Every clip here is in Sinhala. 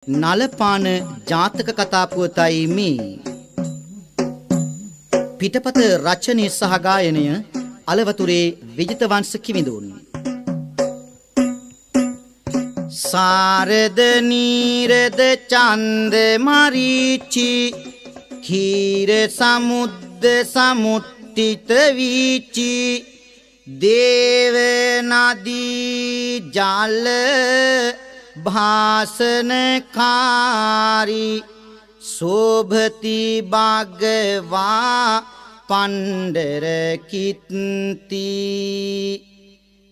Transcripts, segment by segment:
නලපාන ජාතක කතා පුවතයි මේ. පිටපත රචනය සහ ගායනය අලවතුරේ විජිතවංශ කිවිඳුන්. සාරද නීරද චන්ද මරීචි කීර සමුද්ද සමුට්ටිත වීචි දේව නදී ජල භාසනකාරි සෝභති භගවා පණ්ඩර කිත්ති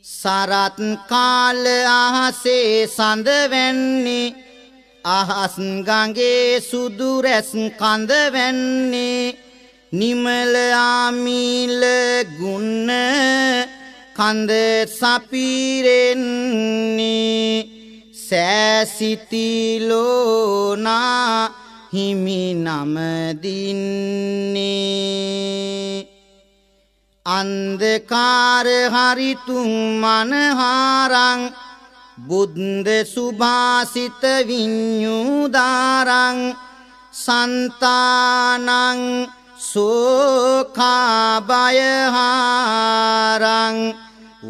සරත් කාල අහසේ සඳ වැන්නේ අහස් ගඟේ සුදු රැස් කඳ වැන්නේ නිමල ආමීල ගුණ කඳ සපිරෙන්නේ සෑසිතිලෝනා හිමි නම දින්නේ අන්ධකාර හරිතුන් මනහාරං බුද්ධ සුභාසිත විඤ්ඤුදාරං සන්තානං සෝඛාභයහාරං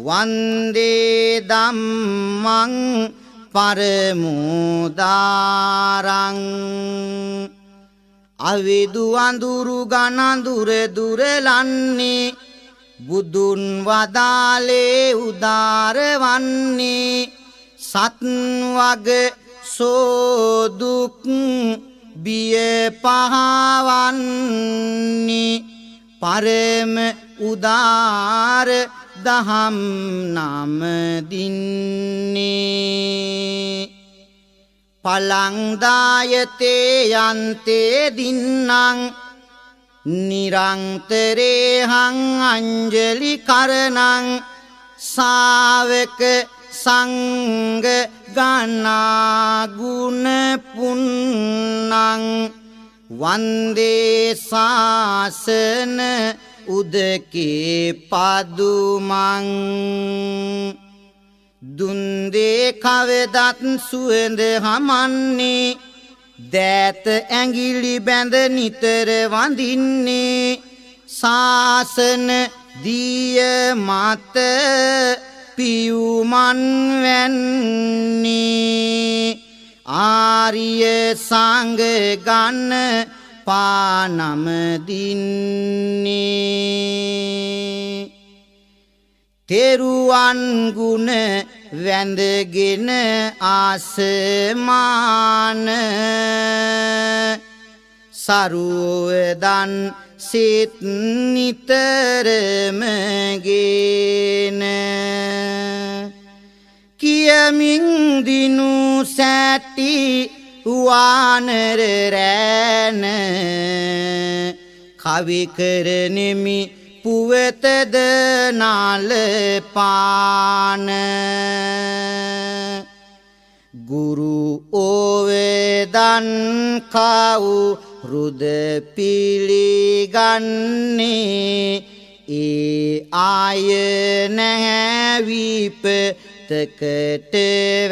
වන්දේ ධම්මං පරමෝදාරං අවිදු අඳුරු ගනඳුර දුරලන්නේ බුදුන් වදාලේ උදාර වන්නේ සත් වග සෝදුක් බිය පහවන්නේ පරම උදාර දහම් නම දින්නේ පලංදායතේ යන්තේ දින්නං නිරන්තරේහං අංජලි කරණං සාවක සංඝ ගණා ගුණ පුන්නං වන්දේ ශාසන උදකේ පදුමං දුන්දේ කවදත් සුවඳ හමන්නේ දෑත ඇඟිලි බැඳ නිතර වඳින්නේ ශාසන දිය මත පියුමන් වැන්නේ ආර්ය සංඝ ගණ පානම දින්නේ තෙරුවන් ගුණ වැඳගෙන ආසමාන සරුවදන් සිත නිතරම ගෙන කියමින් දිනු සැටි වානර රැන කවි කරනෙමි පුවතද නාල පාන ගුරු ඕවේදන් කවු රුද පිළිගන්නේ ඒ ආය නැහැ විපතකට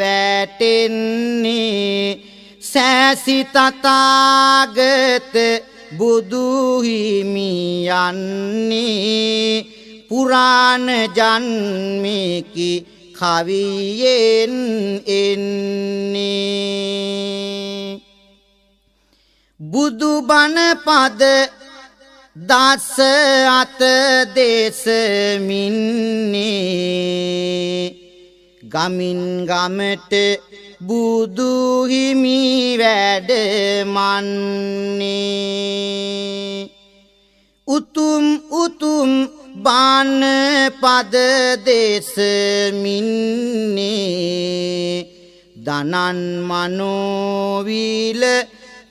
වැටෙන්නේ සෑසි තථාගත බුදු හිමි යන්නේ පුරාණ ජන්මිකි කවියෙන් එන්නේ බුදු බණ පද දස අත දේශමින්නේ ගමින් ගමට බුදු හිමි වැඩමන්නේ උතුම් උතුම් බාන පද දේශමින්නේ දනන් මනෝවිල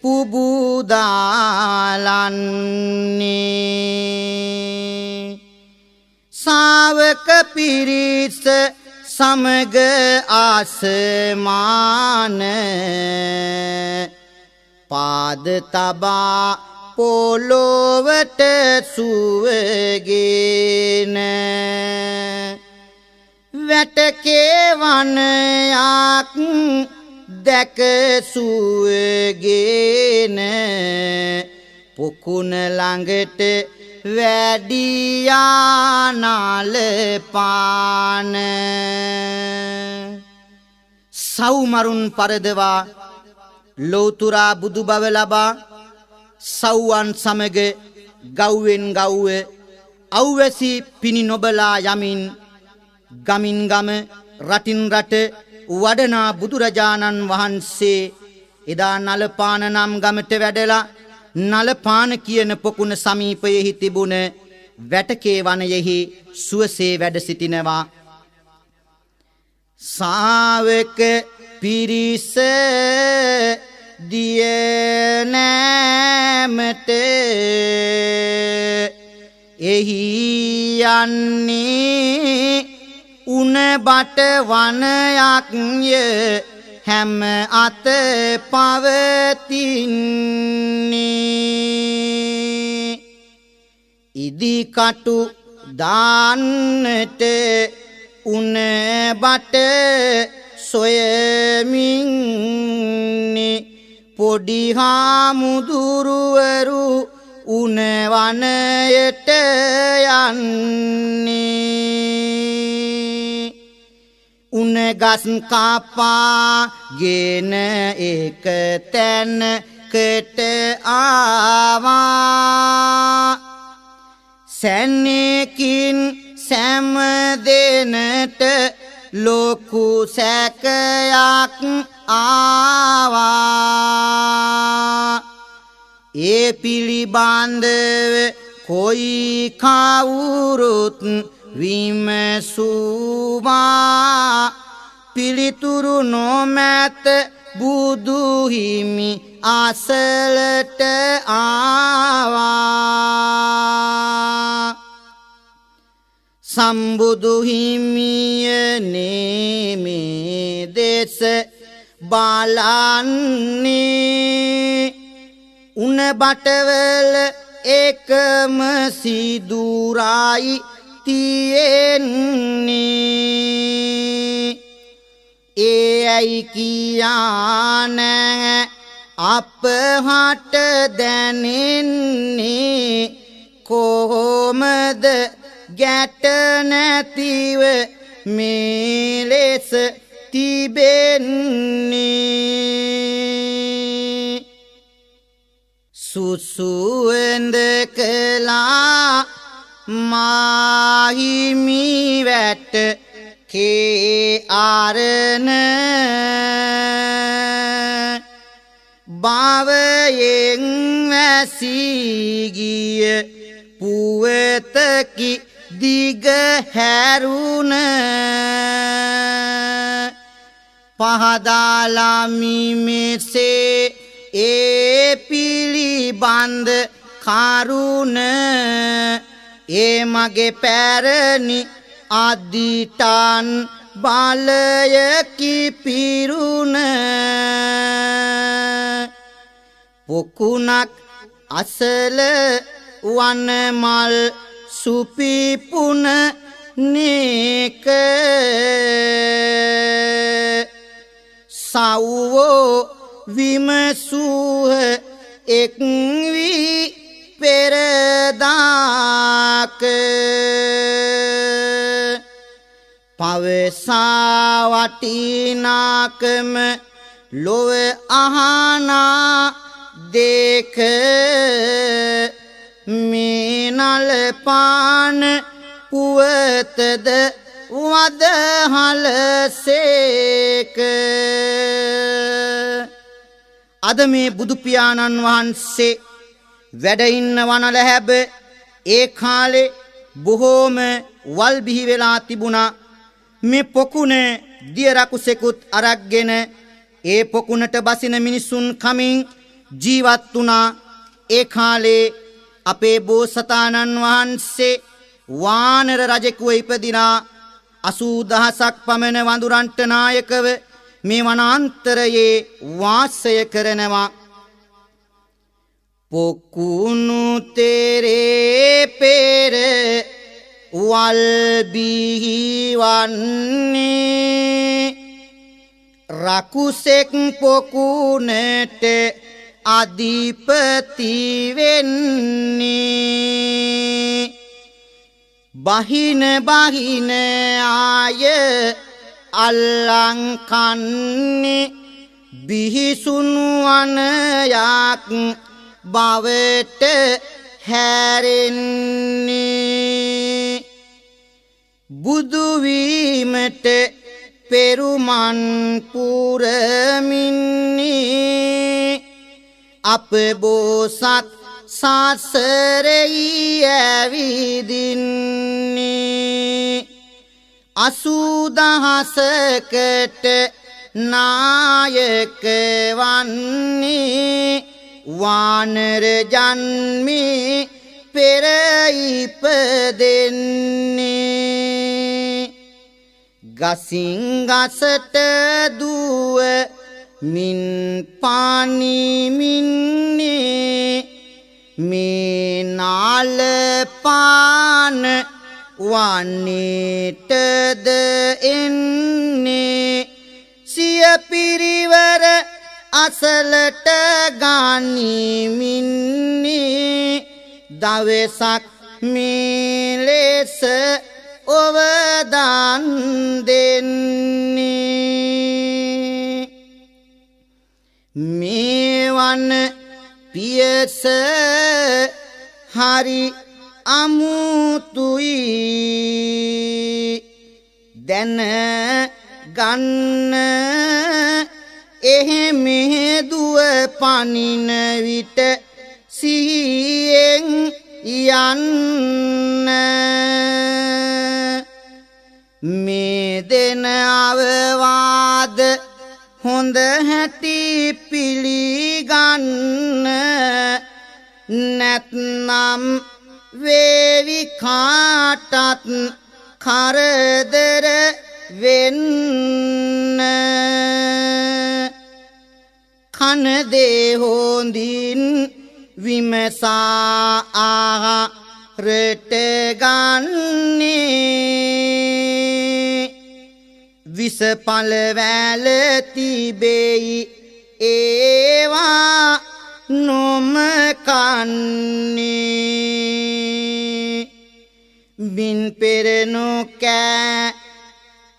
පුබුදාලන්නේ ශාවක පිරිස සමග ආසමාන පාද තබා පොළොවට සුවගෙන වැටකේ වනයක් දැක සුවගෙන පොකුණ ළඟට වැඩියා නාල පාන සව්මරුන් පරදවා ලෝතුරා බුදු බව ලබා සව්වන් සමග ගව්වෙන් ගව්ව අවැසි පිණි නොබලා යමින් ගමින් ගම රටින් රට වඩනා බුදුරජාණන් වහන්සේ එදා නලපාන නම් ගමට වැඩලා නලපාන කියන පොකුණ සමීපයෙහි තිබුණ වැටකේ වනයෙහි සුවසේ වැඩ සිටිනවා. සාවක පිරිස දිය නෑමට එහි යන්නේ උන බට වනයක්ය හැම අත පවතින්නේ ඉදිකටු දාන්නට උන බට සොයමින්නේ පොඩි හාමුදුරුවරු උන වනයට යන්නේ උන ගස් කපාගෙන එක තැනකට ආවා සැනෙකින් සෑම දෙනට ලොකු සැකයක් ආවා ඒ පිළිබඳව කොයි කවුරුත් විමසුවා පිළිතුරු නොමැත බුදු හිමි අසලට ආවා සම්බුදු හිමියනේ මේ දෙස බලන්නේ උන බටවල එකම සිදුරයි තියෙන්නේ ඒ ඇයි කියානෑ අපහට දැනෙන්නේ කොහොමද ගැට නැතිව මේ ලෙස තිබෙන්නේ සුසුවඳ කළා මාහිමි වැට කේ ආරණ භවයෙන් වැසී ගිය පුවතකි දිග හැරුණ පහදාලාමි මෙසේ ඒ පිළිබඳ කරුණ ඒ මගේ පැරණි අදිටන් බලයකි පිරුණ පොකුණක් අසල වනමල් සුපිපුන නේක සව්වෝ විමසූහ එක් වී පෙරදාක පවසා වටිනාකම ලොව අහනා දෙක මේ නලපාන පුවතද වදහලසේක අද මේ බුදු පියාණන් වහන්සේ වැඩ ඉන්න වනල හැබ ඒ කාලේ බොහෝම වල් බිහි වෙලා තිබුණා මේ පොකුණ දිය රකුසෙකුත් අරක්ගෙන ඒ පොකුණට බසින මිනිසුන් කමින් ජීවත් වුණා ඒ කාලේ අපේ බෝසතාණන් වහන්සේ වානර රජෙකුව ඉපදිනා 80000ක් පමණ වඳුරන්ට නායකව මේ වනාන්තරයේ වාසය කරනවා පොකුණු තෙරේ පෙර වල් බිහි වන්නේ රකුසෙක් පොකුණට අධිපති වෙන්නේ බහින ආය අල්ලං කන්නේ බිහිසුණු අනයක් බවට හැරෙන්නේ බුදු වීමට පෙරුමන් පුරමින්නේ අප බෝසත් සසරෙහි ඇවිදින්නේ 80000කට නායක වන්නේ වානර ජන්මේ පෙර ඉපදෙන්නේ ගසින් ගසට දුව මින් පානිමින්නේ මේ නාල පාන වන්නේටද එන්නේ සිය පිරිවර අසලට ගනිමින්නේ දවසක් මේ ලෙස ඔවදන් දෙන්නේ මේවන පියස හරි අමුතුයි දැන ගන්න එහෙ දුව පනින විට සිහියෙන් යන්න මේ දෙන අවවාද හොඳ හැටි පිළිගන්න නැත්නම් වේවි කාටත් කරදර වෙන්න කන දේ හොඳින් විමසා ආහාරට ගන්නේ විස පළවැල තිබෙයි ඒවා නොම කන්නේ බින් පෙර නොකෑ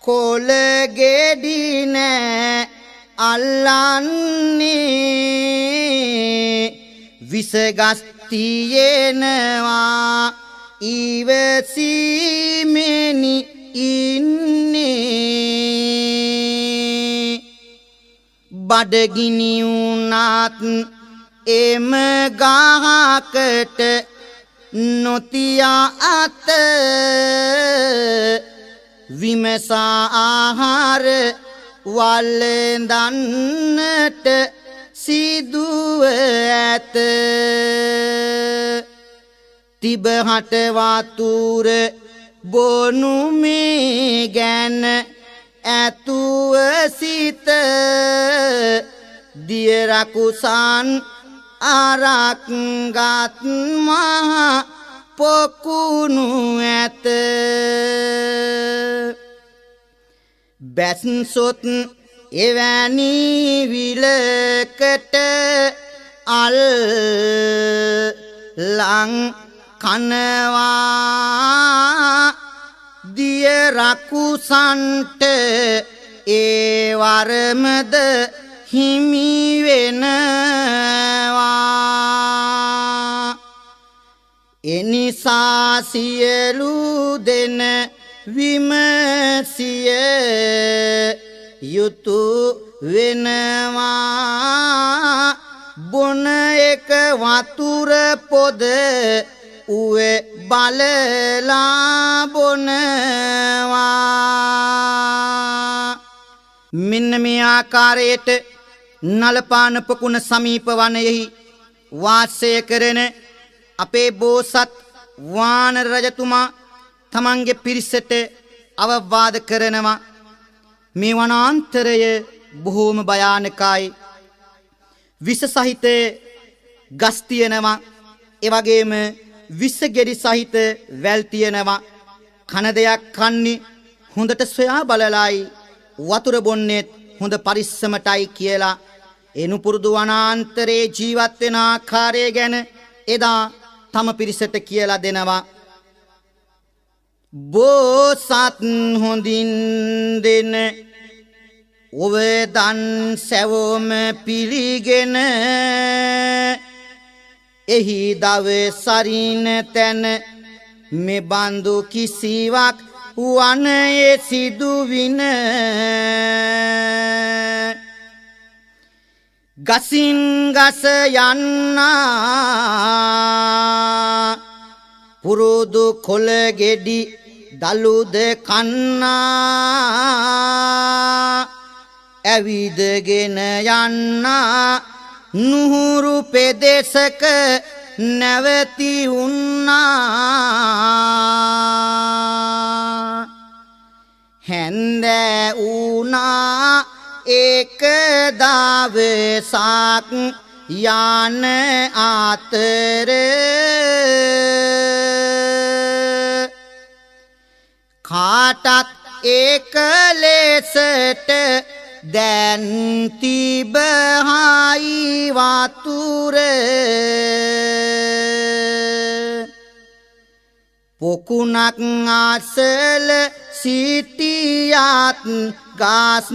කොළ ගෙඩි නෑ අල්ලන්නේ විසගස් තියෙනවා ඉවසීමෙනි ඉන්නේ බඩගිනි වුණත් එම ගහකට නොතියා අත විමසා ආහාර වළඳන්නට සිදුව ඇත තිබහට වතුර බොනු මේ ගැන ඇතුව සිත දිය රකුසන් අරක් ගත් මහා පොකුණු ඇත බැස්සොත් එවැනි විලකට අල්ලං කනවා දිය රකුසන්ට ඒ වරමද හිමි වෙනවා එනිසා සියලු දෙන විමසිය යුතු වෙනවා බොන එක වතුර පොද උවේ බලලා බොනවා මෙන්න මේ ආකාරයට නලපාන පොකුණ සමීප වනයෙහි වාසය කරන අපේ බෝසත් වානර රජතුමා තමන්ගේ පිරිසට අවවාද කරනවා මේ වනාන්තරය බොහෝම භයානකයි විස සහිත ගස් තියෙනවා ඒ වගේම විස ගෙඩි සහිත වැල් තියෙනවා කන දෙයක් කන්නේ හොඳට සොයා බලලායි වතුර බොන්නේ හොඳ පරිස්සමටයි කියලා එනු පුරුදු වනාන්තරේ ජීවත් වෙන ආකාරය ගැන එදා තම පිරිසට කියලා දෙනවා. බෝසත් හොඳින් දෙන ඔව දන් සැවොම පිළිගෙන එහි දවසරින තැන මෙබඳු කිසිවක් වනයේ සිදුවින ගසින් ගස යන්නා පුරුදු කොළ ගෙඩි දලුද කන්නා ඇවිදගෙන යන්නා නුහුරු පෙදෙසක නැවති උන්නා හැන්දෑ වුණා එක දවසක් යන අතර කාටත් එක ලෙසට දැන් තිබහයි වතුර පොකුණක් අසල සිටියත් ගස්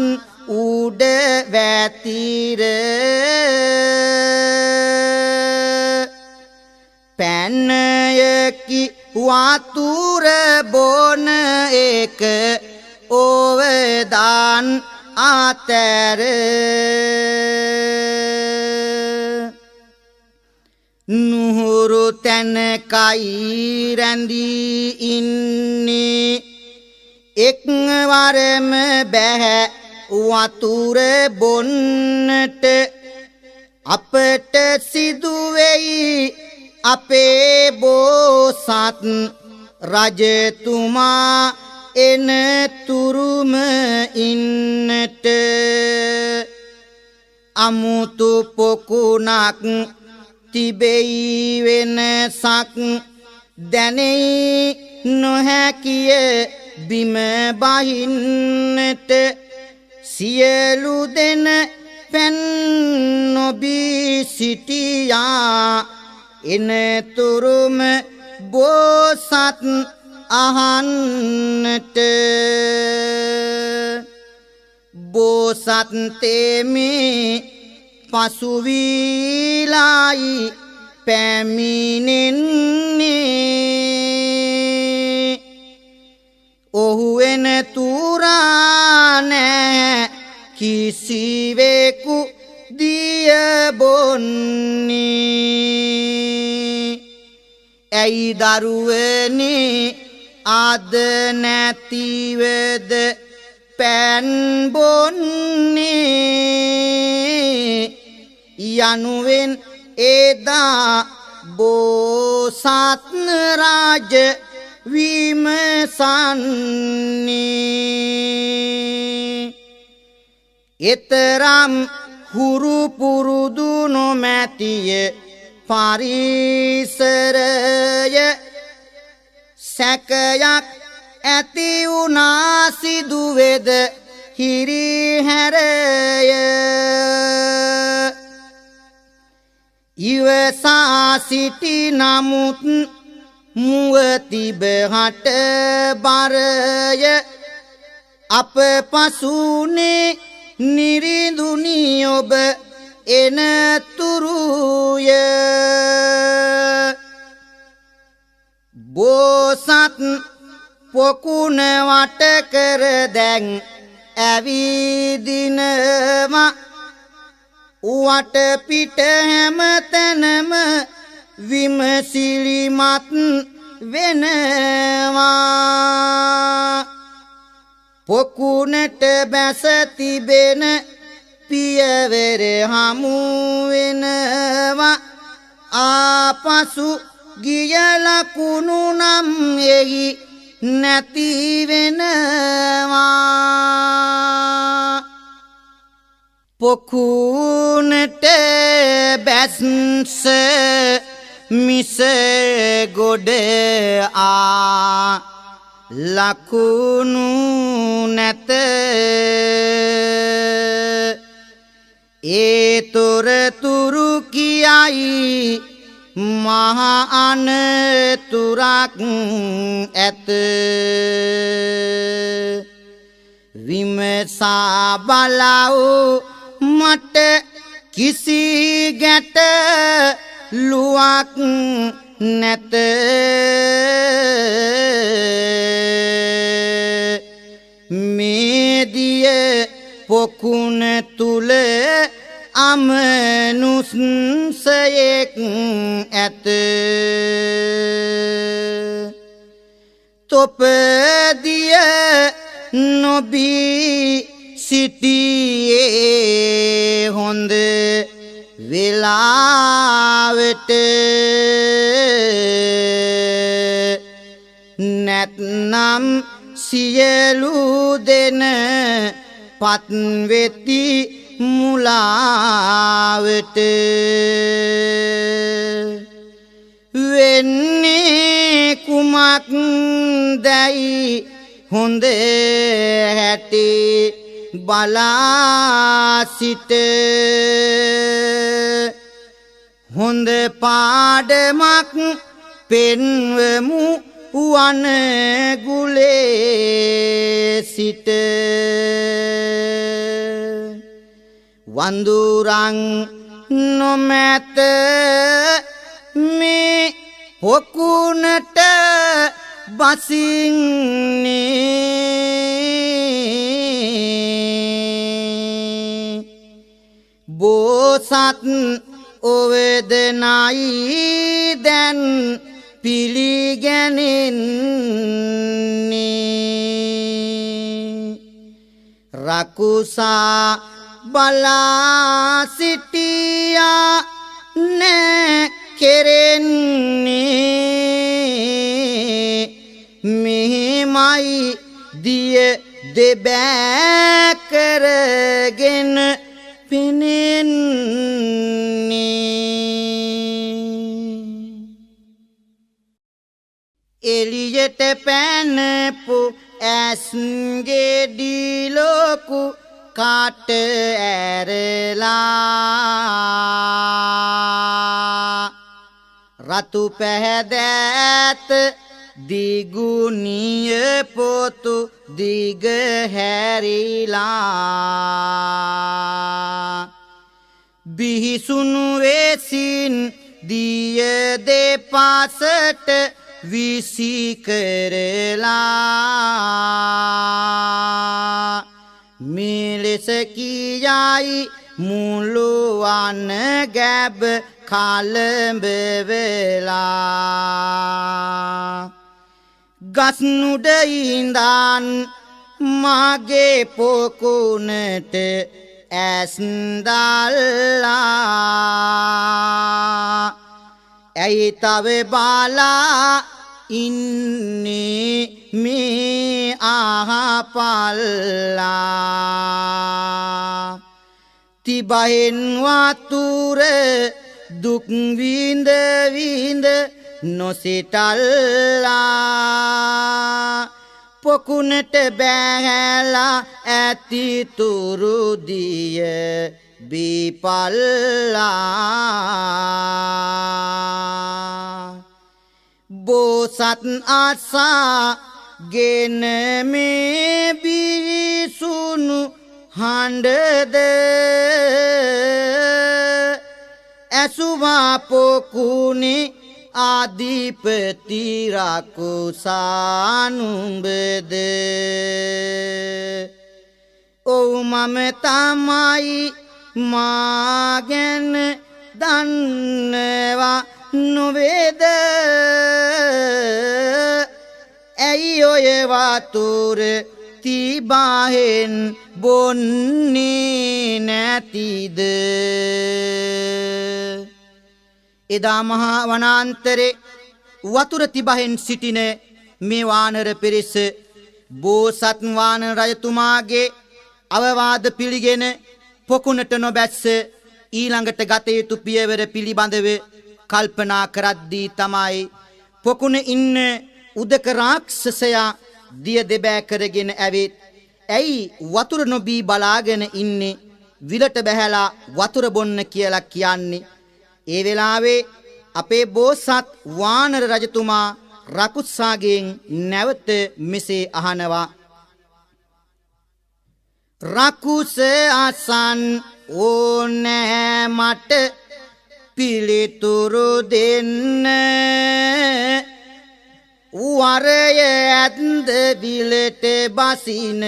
උඩ වැතිර පැන්නයකි වතුර බොන එක ඕවදාන් අතර නුහුරු තැනකයි රැඳී ඉන්නේ එක්වරම බැහැ වතුර බොන්නට අපට සිදුවෙයි අපේ බෝසත් රජතුමා එන තුරුම ඉන්නට අමුතු පොකුණක් තිබෙයි වෙනසක් දැනෙයි නොහැකිය බිම බහින්නට සියලු දෙන පැන් නොබී සිටියා එනතුරුම බෝසත් අහන්නට බෝසත් තෙමේ පසුවීලායි පැමිණෙන්නේ ඔහු එන තුරා නෑ කිසිවෙකු දිය බොන්නේ ඇයි දරුවනේ අද නැතිවද පැන් බොන්නේ යනුවෙන් එදා බෝසත් රාජ විමසන්නේ එතරම් හුරු පුරුදු නොමැතිය පරිසරය සැකයක් ඇති වුණා සිදුවේද හිරිහැරය ඉවසා සිටි නමුත් මුව තිබහට බරය අප පසුනේ නිරිඳුනි ඔබ එනතුරුය බෝසත් පොකුණ වට කර දැන් ඇවිදිනවා වට පිට හැම තැනම විමසිලිමත් වෙනවා පොකුණට බැස තිබෙන පියවර හමු වෙනවා ආපසු ගිය ලකුණු නම් එහි නැති වෙනවා පොකුණට බැස්ස මිස ගොඩ ලකුණු නැත ඒ තොරතුරු කියයි මහා අනතුරක් ඇත විමසා බලව මට කිසි ගැටලුවක් නැත මේ දිය පොකුණ තුල අමනුස්සයෙක් ඇත තොපදිය නොබී සිටියේ හොඳ වෙලාවට නැත්නම් සියලු දෙන පත් වෙති මුලාවට වෙන්නේ කුමක් දැයි හොඳ හැටි බලා සිට හොඳ පාඩමක් පෙන්වමු වන ගුලේ සිට වඳුරන් නොමැත මේ පොකුණට බසින්නේ බෝසත් ඔවේදනයි දැන් පිළිගැනෙන්නේ රකුසා බලා සිටියා නැ කෙරෙන්නේ මෙහිමයි දිය දෙබෑ කරගෙන පෙනෙන්නේ එළියට පැනපු ඇස්ගේ ඩිලෝකු කාට ඇරලා රතු පැහැදෑත දිගුනිය පොතු දිග හැරිලා බිහිසුණු වෙසින් දිය දෙපසට විසි කරලා මිලෙස කියයි මුළුවන් ගැබ කලඹ වෙලා ගස්නුඩ ඉඳන් මගේ පොකුණට ඇස් දැල්ලා ඇයි තව බලා ඉන්නේ මේ අහපල්ලා තිබහෙන් වතුර දුක් විඳ විඳ නොසිටල්ලා පොකුණට බැහැලා ඇති තුරු දිය බීපල්ලා බෝසත් ආසා ගෙන මේ බිසුණු හඬද ඇසුවා පොකුණේ ආදිපති රකුසානුඹද ඔව් මම තමයි මා ගැන දන්නවා නොවේද ඇයි ඔය වතුර තිබහෙන් බොන්නේ නැතිද එදා මහා වනාන්තරේ වතුර තිබහෙන් සිටින මේ වානර පිරිස බෝසත් වානර රජතුමාගේ අවවාද පිළිගෙන පොකුණට නොබැස්ස ඊළඟට ගත යුතු පියවර පිළිබඳව කල්පනා කරද්දී තමයි පොකුණ ඉන්න උදක රාක්ෂසයා දිය දෙබෑ කරගෙන ඇවිත් ඇයි වතුර නොබී බලාගෙන ඉන්නේ විලට බැහැලා වතුර බොන්න කියලා කියන්නේ. ඒ වෙලාවේ අපේ බෝසත් වානර රජතුමා රකුස්සාගෙන් නැවත මෙසේ අහනවා. රකුස අසන් ඕනෑ මට පිළිතුරු දෙන්න. වරය ඇත්ද විලට බසින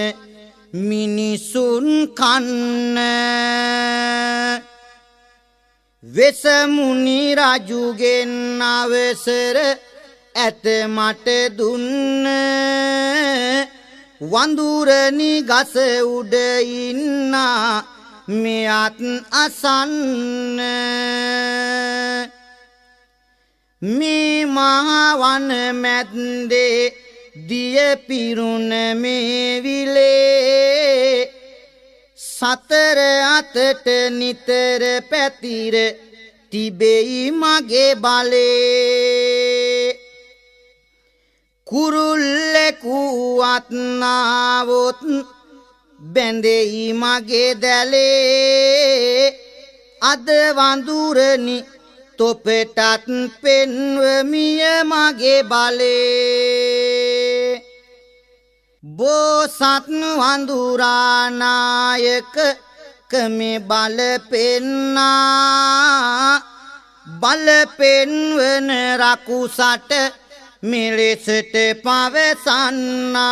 මිනිසුන් කන්න. වෙසමුනි රජුගෙන් අවසර ඇත මට දුන්න. වඳුරනි ගස උඩ ඉන්නා මෙයත් අසන්න. මේ මහවන මැද්දේ දිය පිරුණ මේ විලේ සතර අතට නිතර පැතිර තිබෙයි මගේ බලේ. කුරුල්ලෙකු අත්නාවොත් බැඳෙයි මගේ දැලේ. අද වඳුරනි තොපටත් පෙන්වමිය මගේ බලේ. බෝසත් වඳුරානායක කමේ බල පෙන්නා. බල පෙන්වන රකුසට මෙලෙසට පවසන්නා.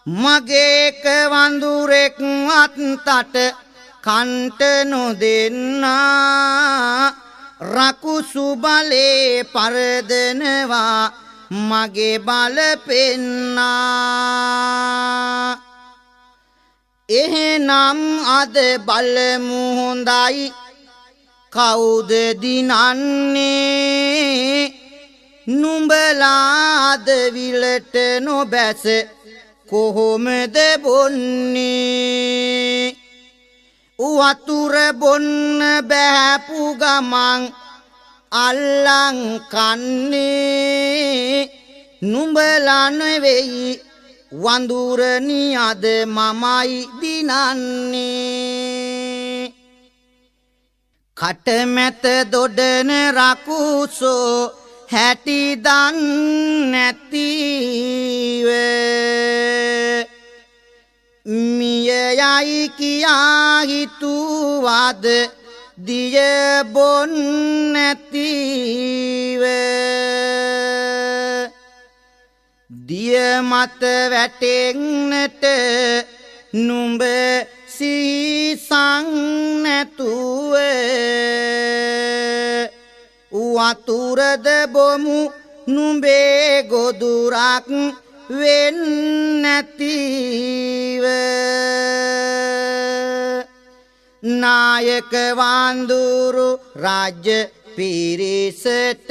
මගේ එක වඳුරෙක් අත්තට කන්ට නොදෙන්නා. රකුසු බලේ පරදනවා මගේ බල පෙන්නා. එහෙනම් අද බලමු හොඳයි කවුද දිනන්නේ. නුඹලාද විලට නොබැස කොහොමද බොන්නේ. වතුර බොන්න බෑපු ගමන් අල්ලං කන්නේ. නුඹලා නෙවෙයි වඳුරනි අද මමයි දිනන්නේ. කටමැත දොඩන රකුසෝ හැටි දන් නැතිව. මිය යයි කියා හිතුවද දිය බොන් නැතිව. දිය මත වැටෙන්නට නුඹ සීසං නැතුව. වතුරද බොමු නුඹේ ගොදුරක් වෙන්නැතිව. නායක වඳුරු රාජ්‍ය පිරිසට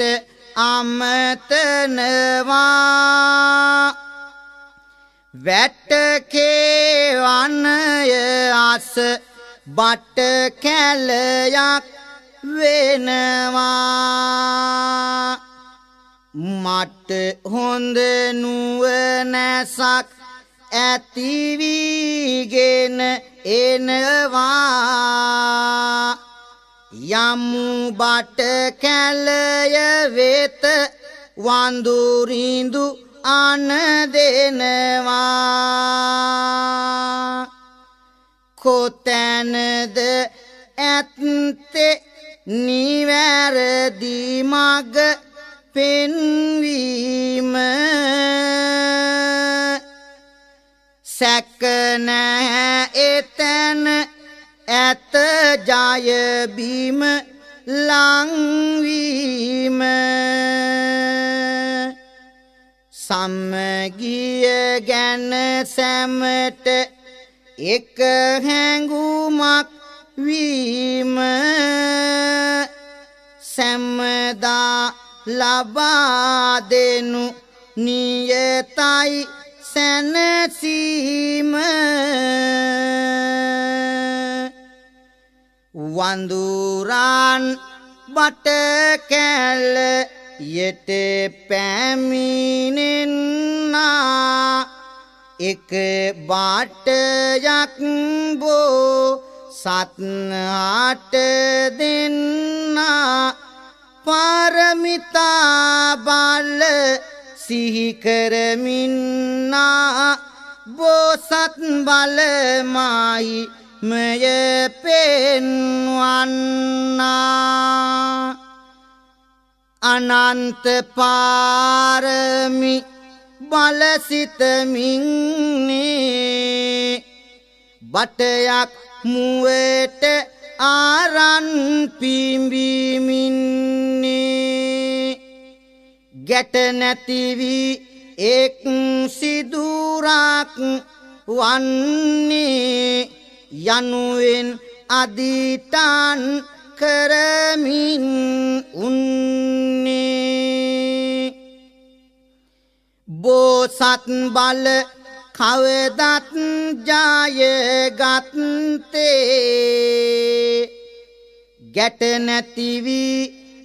අමතනවා. වැටකේ වනය අස බට කැලයක් වෙනවා. මට හොඳ නුවණැසක් ඇතිවීගෙන එනවා. යමු බට කැලය වෙත වඳුරිඳු අන දෙනවා. කොතැනද ඇත්තේ නිවැරදි මග පෙන්වීම. සැක නැහැ එතැන ඇත ජය බිම ලංවීම. සම්මගිය ගැන සැමට එක හැඟුමක් වීම. සැමදා ලබා දෙනු නියතයි සැනසීම. වඳුරන් බට කැල යට පැමිණෙන්නා. එක බාටයක් බෝ සත් ආට දෙන්නා පාරමිතා බල සිහි කරමින්නා බෝසත් බලමයි මය පෙන්වන්නා අනන්ත පාරමි බලසිතමින්නේ බටයක් මුවට ආරන් පිඹිමින්නේ ගැට නැතිවි එක් සිදුරක් වන්නේ යනුවෙන් අදිටාන් කරමින් උන්නේ බෝසත් බල කවදත් ජයගත්තේ ගැට නැතිවි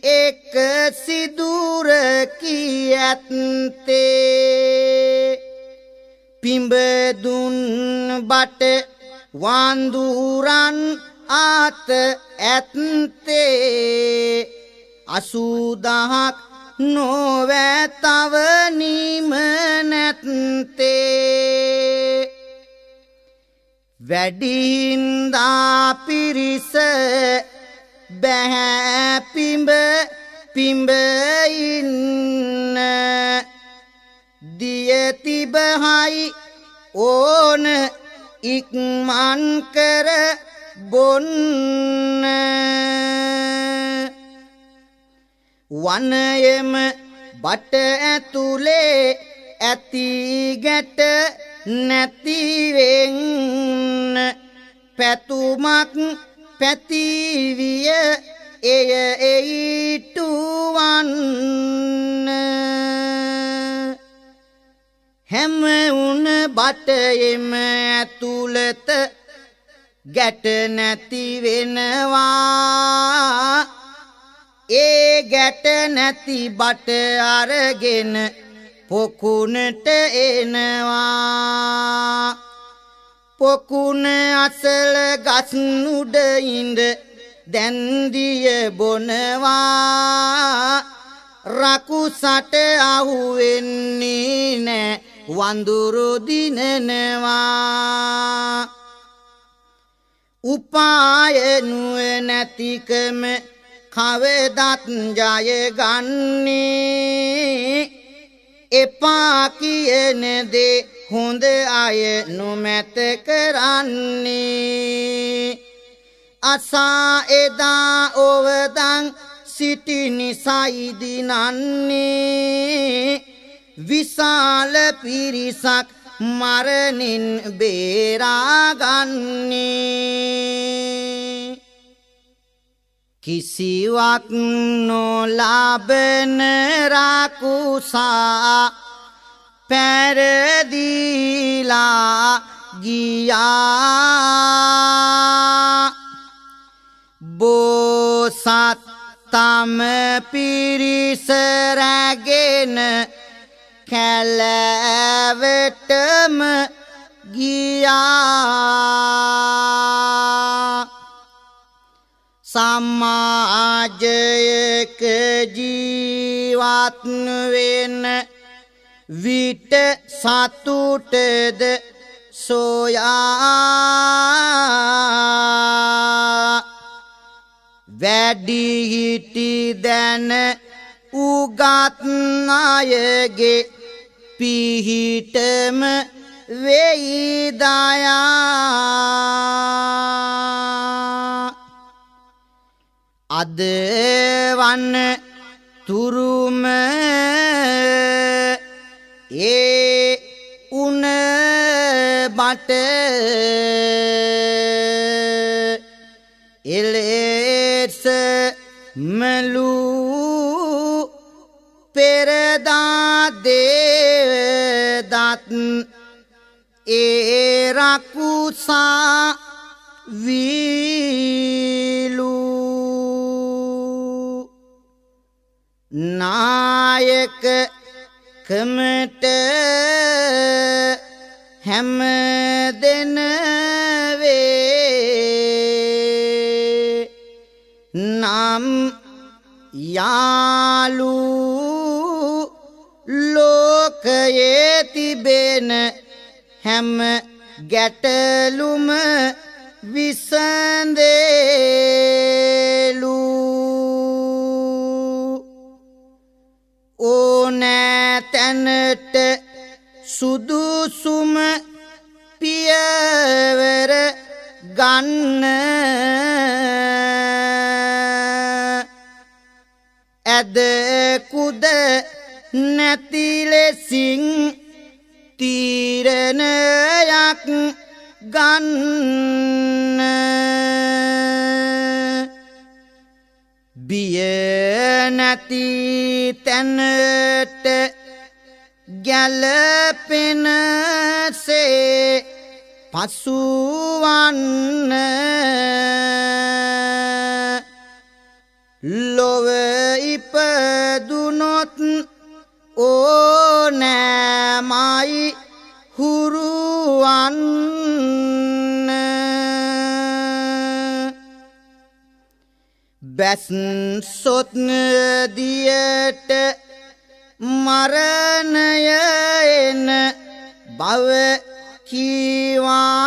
එක සිදුරකි ඇත්තේ පිඹදුන් බට වඳුරන් ආත ඇත්තේ 80,000ක් නොවැ තව නිම නැත්තේ වැඩිහින්දා පිරිස බැහැ පිඹ පිඹ ඉන්න දිය තිබහයි ඕන ඉක්මන් කර බොන්න වනයෙම බට ඇතුලේ ඇති ගැට නැතිවෙන්න පැතුමක් පැතිවිය එය එයිටුවන්න හැම උන බටයෙම ඇතුළත ගැට නැති වෙනවා ඒ ගැට නැති බට අරගෙන පොකුණට එනවා පොකුණ අසල ගස් උඩ ඉඳ දැන්දිය බොනවා රකුසට අහුවෙන්නේ නෑ වඳුරු දිනනවා උපාය නුවණැතිකම කවදත් ජය ගන්නේ එපා කියන දේ හොඳ අය නොමැත කරන්නේ අසා එදා ඔවදන් සිටි නිසයි දිනන්නේ විශාල පිරිසක් මරණින් බේරාගන්නේ කිසිවක් නොලබන රකුසා පැරදීලා ගියා බෝසත් තම පිරිස රැගෙන කැලෑවටම ගියා සමාජයක ජීවත් වෙන විට සතුටද සොයා වැඩිහිටි දැන උගත් අයගේ පිහිටම වෙයි දයා අද වන තුරුම ඒ උණ බට එලෙස මලු පෙරදා දේදත් ඒ රකුසා වීලු නායක කමට හැම දෙන වේ නම් යාලු ලෝකයේ තිබෙන හැම ගැටලුම විසඳේලු ඕනෑ තැනට සුදුසුම පියවර ගන්න ඇද කුද නැති ලෙසින් තීරණයක් ගන්න බිය නැති තැනට ගැලපෙනසේ පසුවන්න ලොව ඉපදුනොත් ඕනෑමයි හුරුවන්න බැස්සොත් දියට මරණය එන බව කීවා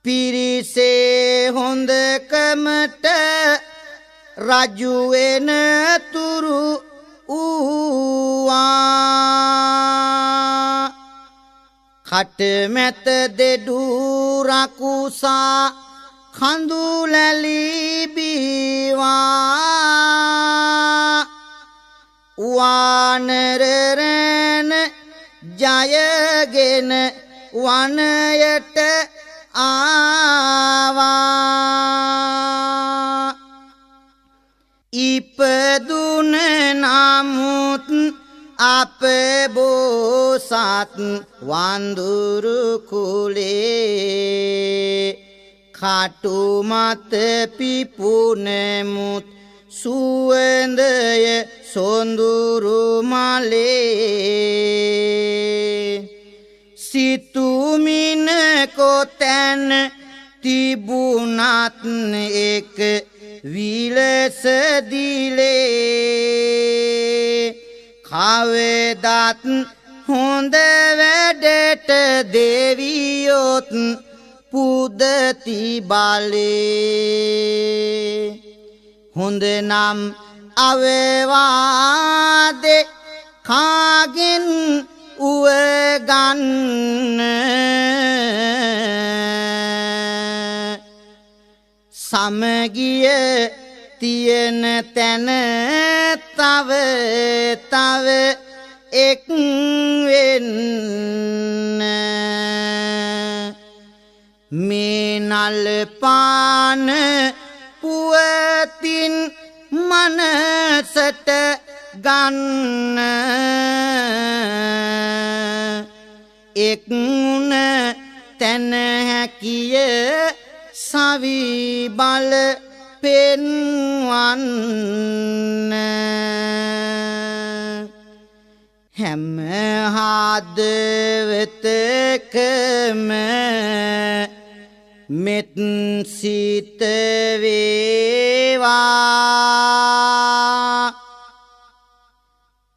පිරිසේ හොඳකමට රජු වෙන තුරු ඌවා කටමැත දෙඩු රකුසා කඳුලැලි බීවා වානරරැන ජයගෙන වනයට ආවා ඉපදුන නමුත් අප බෝසත් වඳුරු කුලේ කටුමත පිපුනෙමුත් සුවඳය සොඳුරු මලේ සිතුමින කොතැන තිබුණත් එක විලස දිලේ කවදත් හොඳ වැඩට දෙවියොත් පුදති බලේ හොඳ නම් අවවාදේ කාගෙන් උවගන්න සමගිය තියෙන තැන තව තව එක් වෙන්න මේ නල පාන පුවතින් මනසට ගන්න එක් වුණ තැන හැකිය සවි බල පෙන්වන්න හැම හදවතකම මෙත් සිත වේවා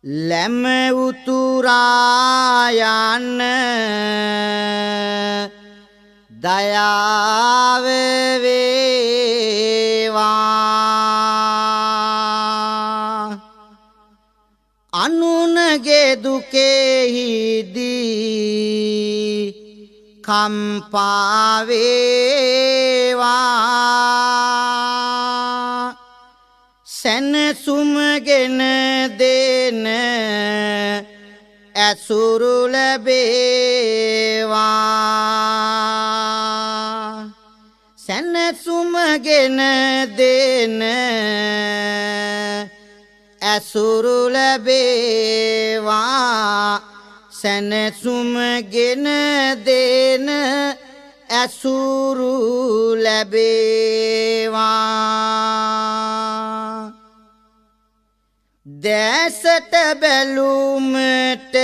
ලැම උතුරා යන්න දයාව වේවා අනුනගේ දුකෙහිදී කම්පා වේවා සැනසුමගෙන දෙන ඇසුරු ලැබේවා සැනසුමගෙන දෙන ඇසුරු ලැබේවා සැනසුමගෙන දෙන ඇසුරු ලැබේවා දැසට බැලුමට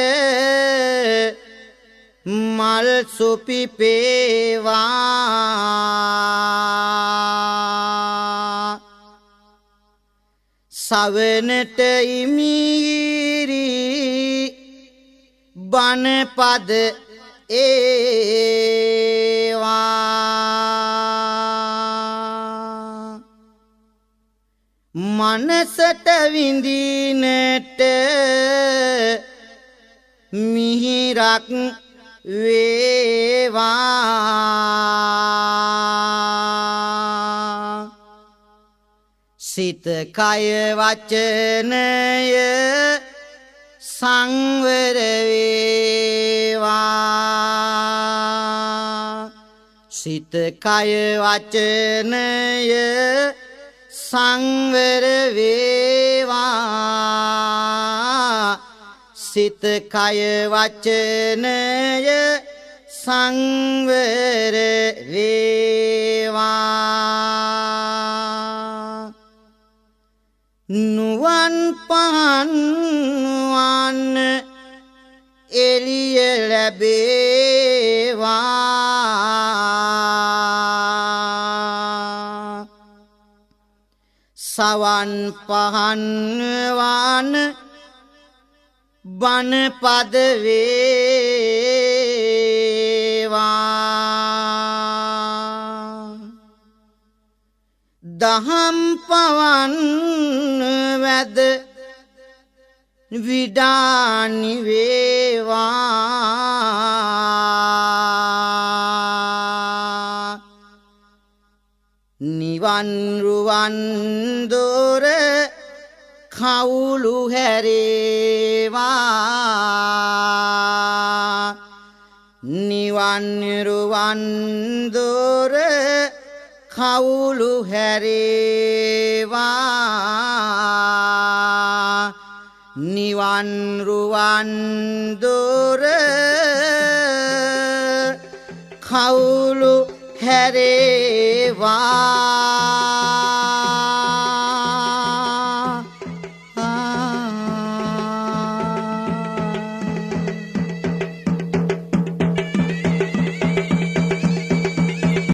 මල් සුපිපේවා සවනට ඉමිරි බණපද ඒවා මනසට විඳිනට මිහිරක් වේවා සිත කය වචනය සංවර වේවා සිත කය වචනය සංවර වේවා සිත කය වචනය සංවර වේවා නුවන් පහන් වන්න එළිය ලැබේවා සවන් පහන් වන්න බණපද වේවා දහම් පවන් වැද විඩානි වේවා නිවන් රුවන් දොර කවුළු හැරේවා නිවන් රුවන් දොර කවුළු හැරේවා නිවන් රුවන් දොර කවුළු හැරේවා